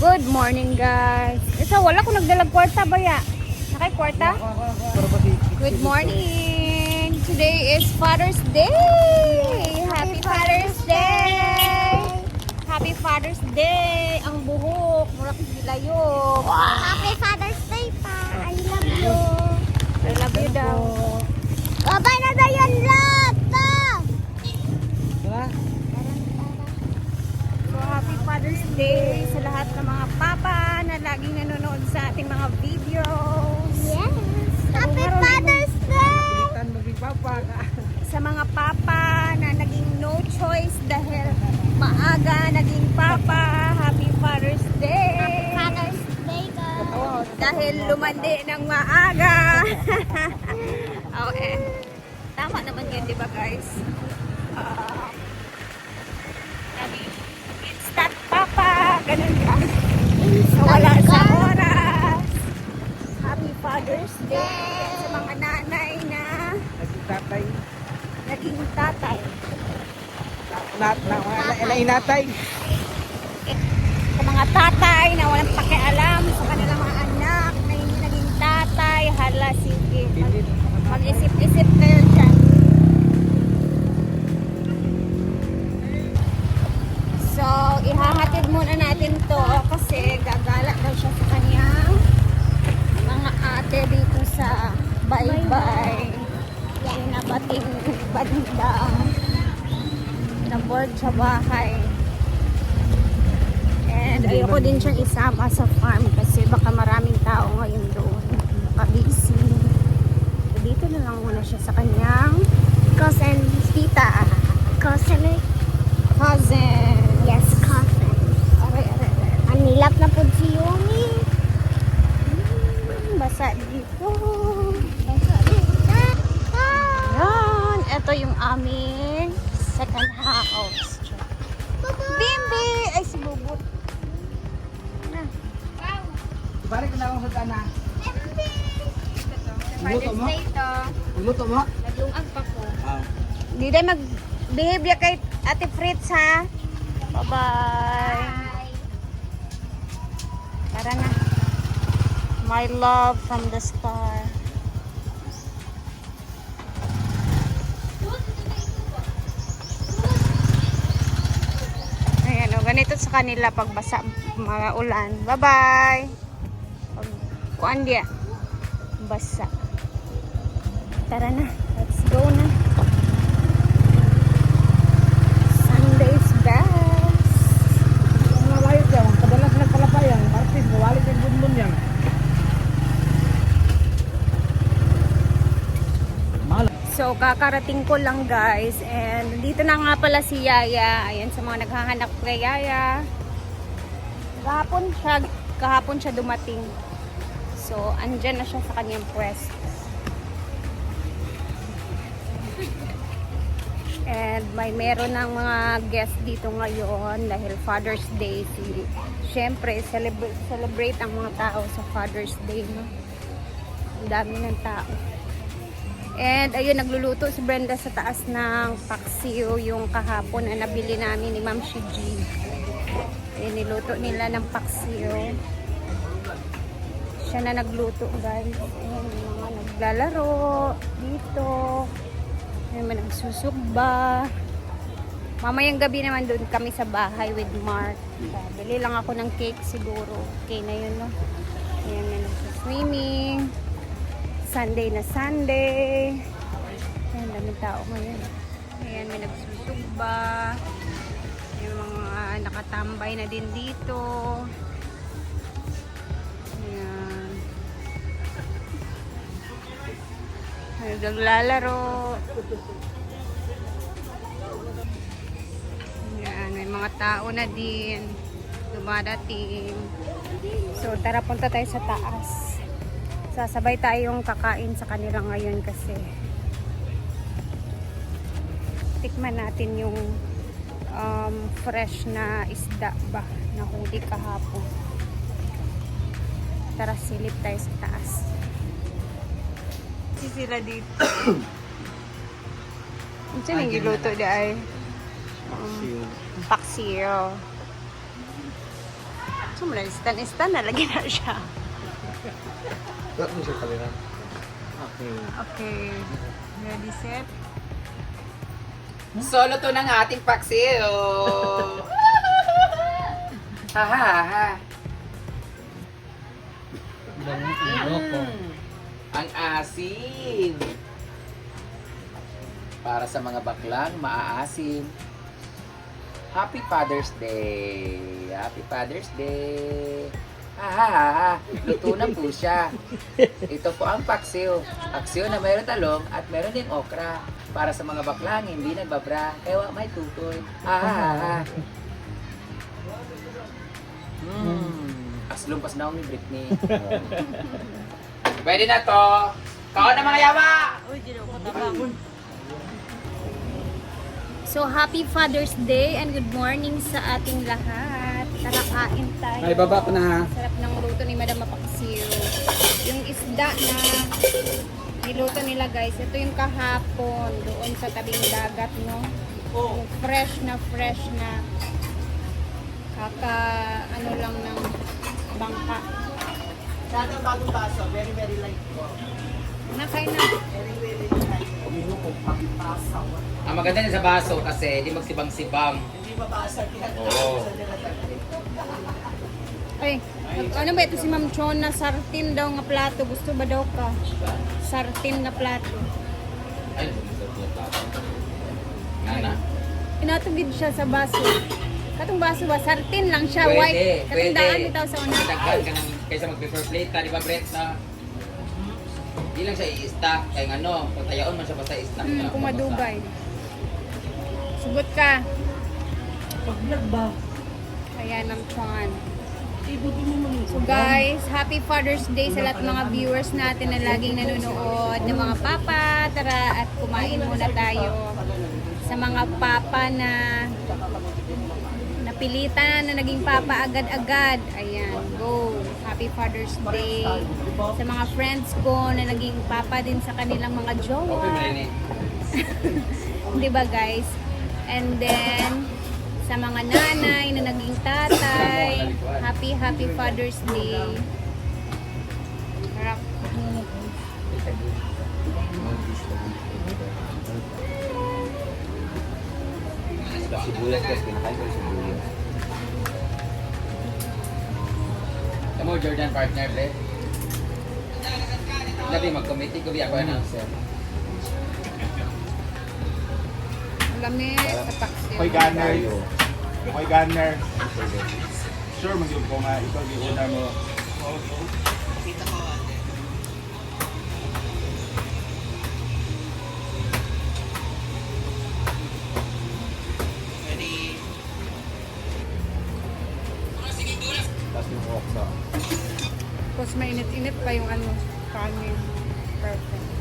Good morning, guys. Isa, wala ko nagdalag kwarta ba ya? Nakay kwarta? Good morning. Today is Father's Day. Happy Father's Day. Happy Father's Day. Ang buhok, mura ko gilayog. Happy Father's Day pa. I love you. I love you daw. Babay na tayo yan lahat. So, happy Father's Day sa lahat ng mga papa na laging nanonood sa ating mga videos. Yes. Happy Father's Day. Sa mga papa na naging no choice dahil maaga naging papa. Happy Father's Day. Father's Day guys. Dahil lumandi ng maaga. Okay. Tama naman yun, di ba guys? Instant papa. Ganun ka. So, wala sa oras. Happy Father's Day sa mga nanay na naging tatay. Inatay. Sa mga tatay na walang pakialam sa kanilang mga anak na hindi naging tatay, hala sige. Mag-isip-isip kayo dyan. So, ihahatid muna natin to kasi gagala daw siya sa kanyang mga ate dito sa Bye-Bye. Sinabating banda na board sa bahay. And ayoko din siyang isama sa farm kasi baka maraming tao ngayon doon. Nakabisi. So, dito na lang muna siya sa kanyang Cousin. tita. Cousin. Cousin. Yes, cousin. Aray, aray, aray. Ang nilap na po si Yumi. Basa dito. Basa dito. Yan. Ito yung aming second house. Bimbi! Ay, si Bubot. Na. Balik na ako sa tana. Father's Day to. Luto mo? Nagluag pa ko. Ah. Di day mag-behave ya kay Ate Fritz ha. Bye-bye. Tara na. My love from the star. Ayan o, ganito sa kanila pag basa mga ulan. Bye-bye. Pag kuan dia. Basa. Tara na. Let's go na. Sunday's best. Mga layot yan. Kadalas nagpalapayan. Artist, mawalik yung bundon yan. So, kakarating ko lang guys. And dito na nga pala si Yaya. Ayan sa mga naghahanap kay Yaya. Kahapon siya dumating. So, andyan na siya sa kanyang pwesto. And meron ng mga guest dito ngayon dahil Father's Day. Siyempre, celebrate ang mga tao sa Father's Day. No? Ang dami ng tao. And ayun, nagluluto si Brenda sa taas ng paksiw yung kahapon na nabili namin ni Ma'am Shiji. Ayun, niluto nila ng paksiw. Siya na nagluto guys. Ayun, yung mga naglalaro dito. Ayun, may nagsusugba. Mamayang gabi naman doon kami sa bahay with Mark. Bili lang ako ng cake siguro. Okay na yun, no? Ayan, may nagsuswimming. Sunday na Sunday. Ayan, daming tao ngayon. Ayan, may nagsusugba. Yung mga nakatambay na din dito. Ayan. May naglalaro. Ayan, may mga tao na din. Dumadating. So, tara punta tayo sa taas. Sasabay tayong kakain sa kanila ngayon kasi tikman natin yung fresh na isda ba na huli kahapon. Tara, silip tayo sa taas. Sila dito. Ano siya nang giluto di ay? Paksiyo. Sumula, istan na. Lagi na siya. Okay. Okay. Ready, set? Solo to ng ating paksiw. Ha ha ha. Ang asim. Para sa mga baklang maaasim. Happy Father's Day. Happy Father's Day. Ha ha ha ha. Luto na po siya. Ito po ang paksiw. Paksiw na mayroon talong at mayroon din okra. Para sa mga baklang hindi nagbabra. Kaya may tutoy. Ha ha ha ha. Aslumpas na ako ni Britney. Pwede na to. Kaon na mga yawa! So, happy Father's Day and good morning sa ating lahat. Tara, kain tayo. Ay, baba ko na ha. Sarap ng luto ni Madam Mapaksiw. Yung isda na niluto nila guys, ito yung kahapon doon sa tabing dagat, no? Yung fresh na kaka ano lang ng bangka. Sana ang bagong baso, very very light po. Nakain na. Very very light. Uminom pagpasaw. Ang maganda niya sa baso kasi hindi magsibang-sibang. Hindi mabasa Oo. Ay, ano ba ito si Ma'am Chona? Sartin daw nga plato. Gusto ba daw ka? Sartin na plato. Ay, Nana. Inatugid siya sa baso. Katong baso ba? Sartin lang siya. Pwede, White. Katong daan pwede. bitaw sa una. Dagdag ka ng, kaysa mag-paper plate ka, di ba Brett, na hindi lang siya i-stack. Kaya nga no, kung tayaon man siya basta i-stack. na Kung madugay. Sugot ka. Pag-vlog ba? Ayan, Ma'am Chon. So guys, happy Father's Day sa lahat ng mga viewers natin na laging nanonood ng mga papa. Tara at kumain muna tayo. Sa mga papa na napilitan na naging papa agad-agad. Ayan, go. Happy Father's Day. Sa mga friends ko na naging papa din sa kanilang mga jowa. Okay, Brenny. Di ba guys? And then, sa mga nanay na naging tatay, happy Father's Day. Harap. Sibuyas guys, kinakain ko yung sibuyas. Tamo Jordan partner, Brett. Labi mag-committee ko biya ako announcer. Lamig sa paksiw. Hoy Gunner. Hoy Gunner. Sure, mag-yung ko nga. Ikaw yung una mo. Tapos yung oksa. Tapos mainit-init pa yung ano, kanin. Perfect.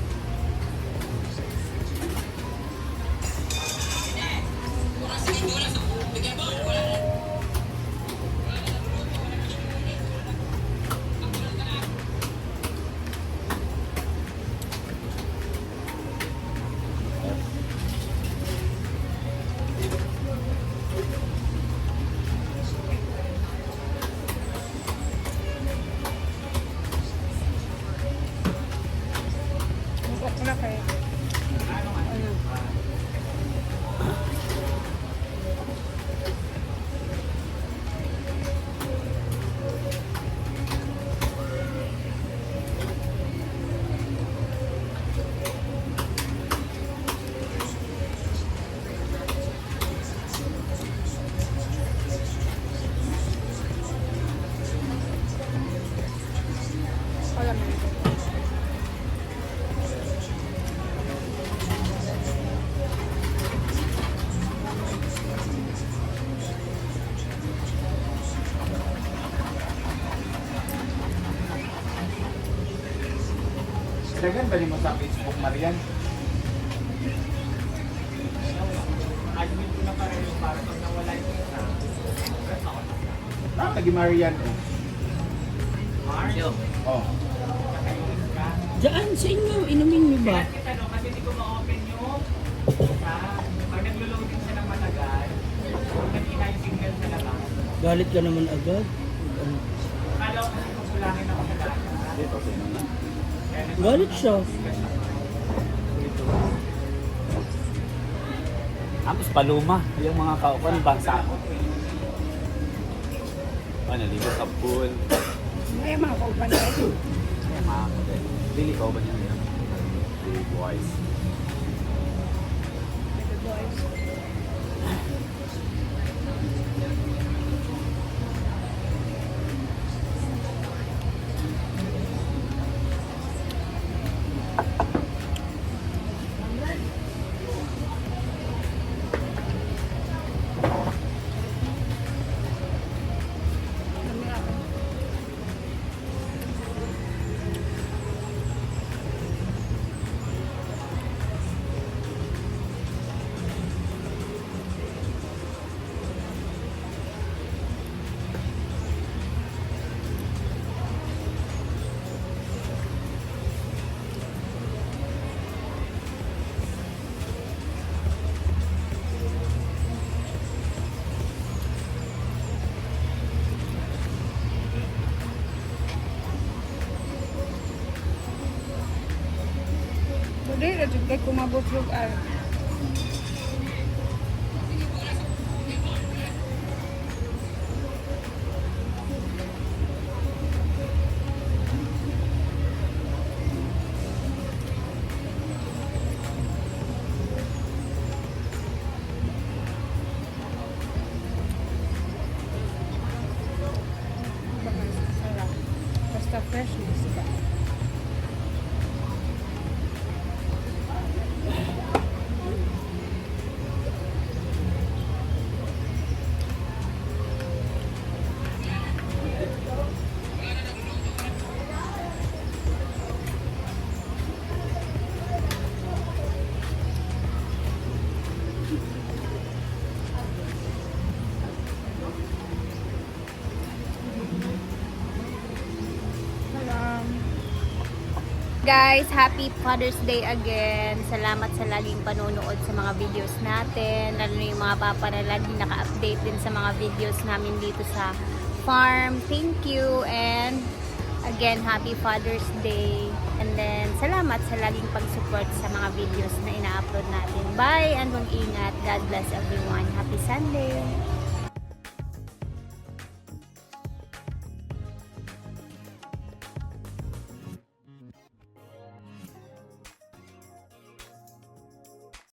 Okra kayo. Ano? Wala man. Dagan ba mo sa Facebook, Marian? Admin ko na pareho para pag nawala yung isa. Tagi Marian eh. Oh. Diyan sa inyo, inumin niyo ba? Ano, kasi hindi ko ma-open yung pag naglo-loading siya ng matagal, kanina yung signal sa labas. Galit ka naman agad. Akala ko kasi kung kulangin ako sa data. Galit siya. Tapos paluma, yung mga kaupan, bangsa ko. Naligo sa pool. May mga kaupan tayo. Yung mga kapatid. Lili ko ba niya? Lili boys. Hindi, radyo kay kumabot yung ay. Basta freshness ba? Guys, happy Father's Day again. Salamat sa laging panonood sa mga videos natin. Lalo na yung mga papa na laging naka-update din sa mga videos namin dito sa farm. Thank you. And again, happy Father's Day. And then, salamat sa laging pag-support sa mga videos na ina-upload natin. Bye and mag-ingat. God bless everyone. Happy Sunday.